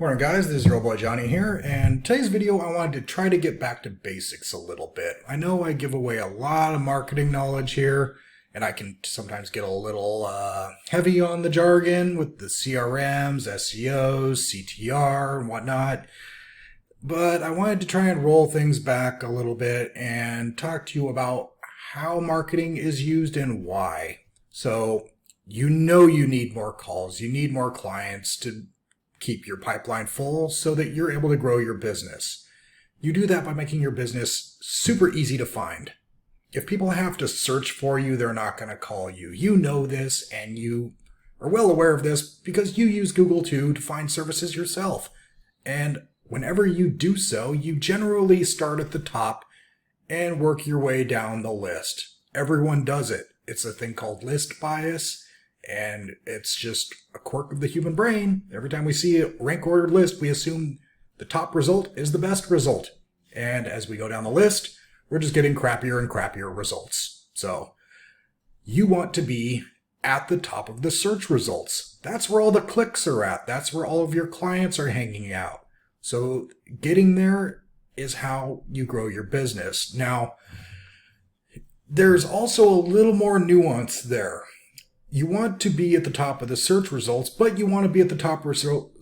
Morning guys, this is your old boy Johnny here, and today's video I wanted to try to get back to basics a little bit. I know I give away a lot of marketing knowledge here, and I can sometimes get a little heavy on the jargon with the CRMs, SEOs, CTR, and whatnot. But I wanted to try and roll things back a little bit and talk to you about how marketing is used and why. So you know you need more calls, you need more clients to keep your pipeline full so that you're able to grow your business. You do that by making your business super easy to find. If people have to search for you, they're not going to call you. You know this, and you are well aware of this because you use Google too to find services yourself. And whenever you do so, you generally start at the top and work your way down the list. Everyone does it. It's a thing called list bias. And it's just a quirk of the human brain. Every time we see a rank ordered list, we assume the top result is the best result. And as we go down the list, we're just getting crappier and crappier results. So you want to be at the top of the search results. That's where all the clicks are at. That's where all of your clients are hanging out. So getting there is how you grow your business. Now, there's also a little more nuance there. You want to be at the top of the search results, but you want to be at the top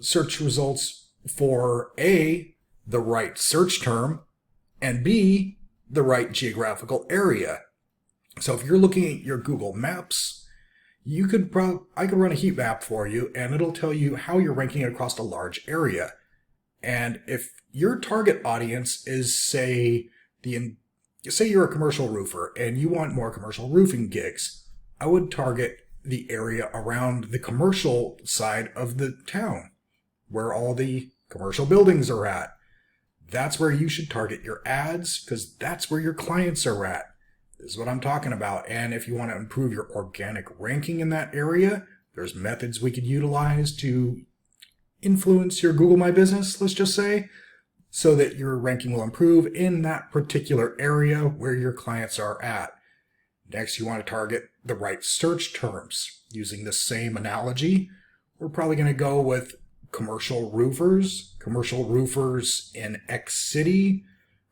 search results for A, the right search term, and B, the right geographical area. So if you're looking at your Google Maps, I could run a heat map for you, and it'll tell you how you're ranking across a large area. And if your target audience is, say you're a commercial roofer and you want more commercial roofing gigs, I would target the area around the commercial side of the town where all the commercial buildings are at. That's where you should target your ads because that's where your clients are at. This is what I'm talking about. And if you want to improve your organic ranking in that area, there's methods we could utilize to influence your Google My Business, let's just say, so that your ranking will improve in that particular area where your clients are at. Next, you want to target the right search terms. Using the same analogy, we're probably going to go with commercial roofers in X city,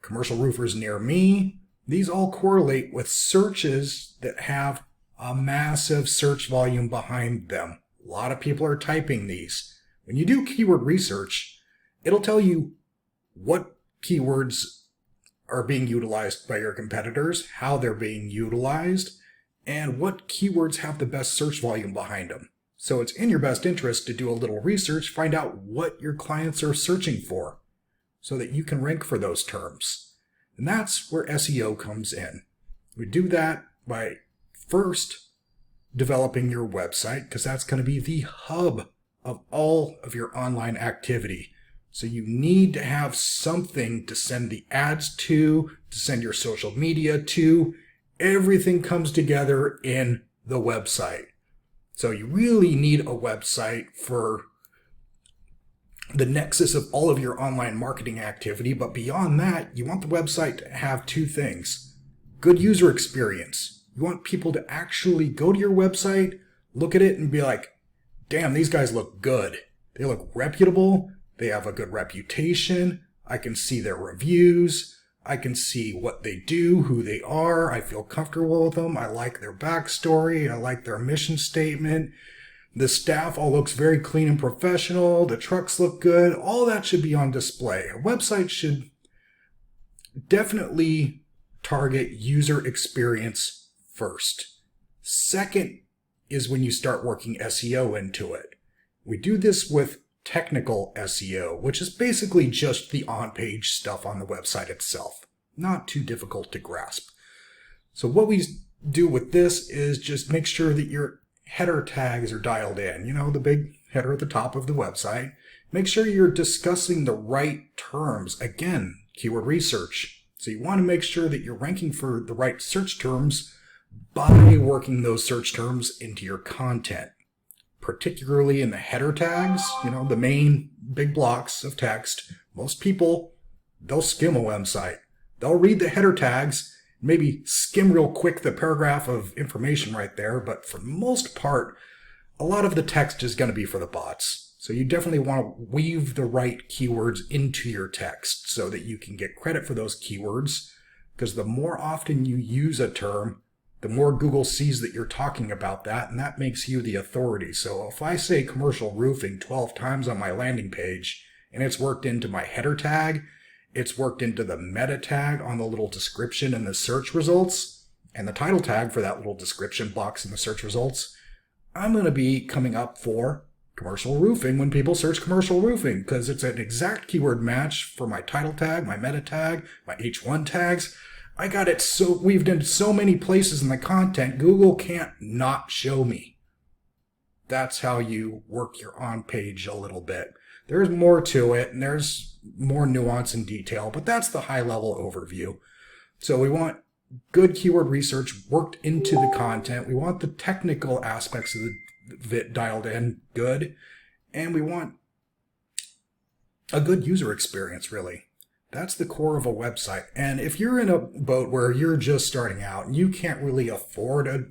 commercial roofers near me. These all correlate with searches that have a massive search volume behind them. A lot of people are typing these. When you do keyword research, it'll tell you what keywords are being utilized by your competitors, how they're being utilized, and what keywords have the best search volume behind them. So it's in your best interest to do a little research, find out what your clients are searching for so that you can rank for those terms. And that's where SEO comes in. We do that by first developing your website, because that's going to be the hub of all of your online activity. So you need to have something to send the ads to send your social media to. Everything comes together in the website. So you really need a website for the nexus of all of your online marketing activity. But beyond that, you want the website to have two things. Good user experience. You want people to actually go to your website, look at it, and be like, damn, these guys look good. They look reputable. They have a good reputation. I can see their reviews. I can see what they do, who they are. I feel comfortable with them. I like their backstory. I like their mission statement. The staff all looks very clean and professional. The trucks look good. All that should be on display. A website should definitely target user experience first. Second is when you start working SEO into it. We do this with technical SEO, which is basically just the on-page stuff on the website itself. Not too difficult to grasp. So what we do with this is just make sure that your header tags are dialed in. You know, the big header at the top of the website. Make sure you're discussing the right terms. Again, keyword research. So you want to make sure that you're ranking for the right search terms by working those search terms into your content. Particularly in the header tags, the main big blocks of text. Most people, they'll skim a website. They'll read the header tags, maybe skim real quick the paragraph of information right there, but for the most part, a lot of the text is going to be for the bots. So you definitely want to weave the right keywords into your text so that you can get credit for those keywords, because the more often you use a term, the more Google sees that you're talking about that, and that makes you the authority. So if I say commercial roofing 12 times on my landing page, and it's worked into my header tag, it's worked into the meta tag on the little description in the search results, and the title tag for that little description box in the search results, I'm going to be coming up for commercial roofing when people search commercial roofing, because it's an exact keyword match for my title tag, my meta tag, my H1 tags. I got it so weaved into so many places in the content, Google can't not show me. That's how you work your on page a little bit. There's more to it, and there's more nuance and detail, but that's the high level overview. So we want good keyword research worked into the content. We want the technical aspects of it dialed in good, and we want a good user experience, really. That's the core of a website. And if you're in a boat where you're just starting out and you can't really afford a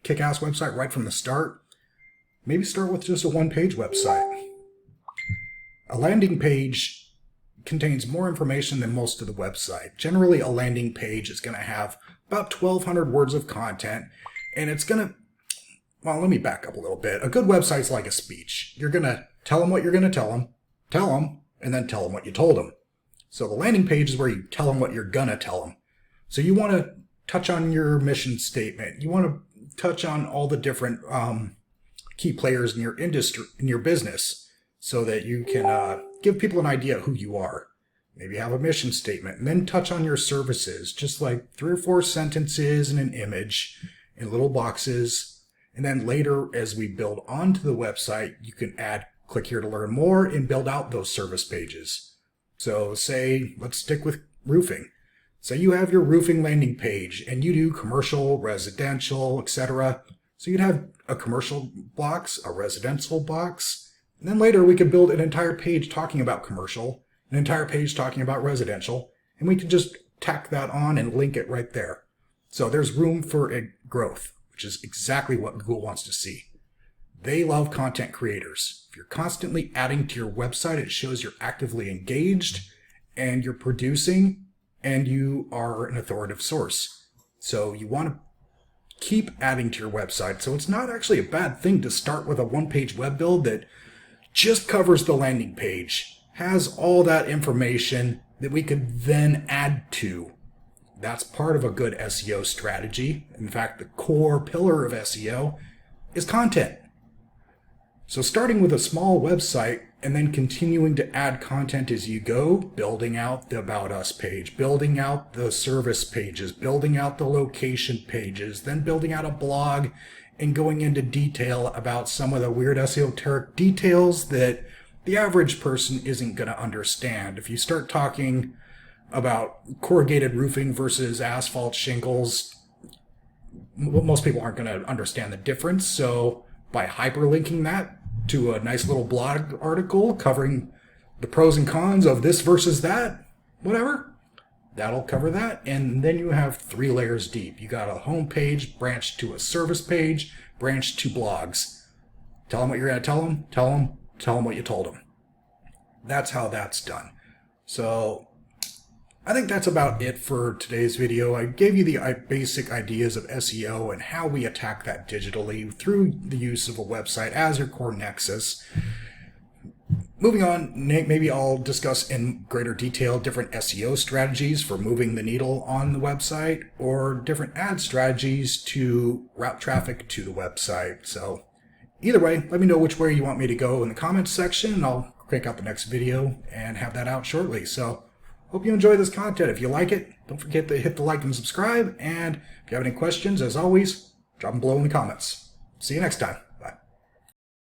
kick-ass website right from the start, maybe start with just a one-page website. A landing page contains more information than most of the website. Generally, a landing page is going to have about 1,200 words of content, and it's going to, well, let me back up a little bit. A good website's like a speech. You're going to tell them what you're going to tell them, and then tell them what you told them. So the landing page is where you tell them what you're going to tell them. So you want to touch on your mission statement. You want to touch on all the different key players in your industry, in your business, so that you can give people an idea of who you are. Maybe have a mission statement, and then touch on your services, just like 3 or 4 sentences and an image in little boxes. And then later, as we build onto the website, you can add click here to learn more and build out those service pages. So say, let's stick with roofing. Say you have your roofing landing page and you do commercial, residential, etc. So you'd have a commercial box, a residential box, and then later we could build an entire page talking about commercial, an entire page talking about residential, and we can just tack that on and link it right there. So there's room for growth, which is exactly what Google wants to see. They love content creators. If you're constantly adding to your website, it shows you're actively engaged and you're producing and you are an authoritative source. So you want to keep adding to your website. So it's not actually a bad thing to start with a one-page web build that just covers the landing page, has all that information that we could then add to. That's part of a good SEO strategy. In fact, the core pillar of SEO is content. So starting with a small website and then continuing to add content as you go, building out the About Us page, building out the service pages, building out the location pages, then building out a blog and going into detail about some of the weird esoteric details that the average person isn't going to understand. If you start talking about corrugated roofing versus asphalt shingles, most people aren't going to understand the difference. So by hyperlinking that to a nice little blog article covering the pros and cons of this versus that, whatever, that'll cover that. And then you have 3 layers deep. You got a home page branched to a service page, branched to blogs. Tell them what you're going to tell them, tell them what you told them. That's how that's done. So I think that's about it for today's video. I gave you the basic ideas of SEO and how we attack that digitally through the use of a website as your core nexus. Moving on, maybe I'll discuss in greater detail different SEO strategies for moving the needle on the website or different ad strategies to route traffic to the website. So either way, let me know which way you want me to go in the comments section, and I'll crank out the next video and have that out shortly. So hope you enjoy this content. If you like it, don't forget to hit the like and subscribe. And if you have any questions, as always, drop them below in the comments. See you next time.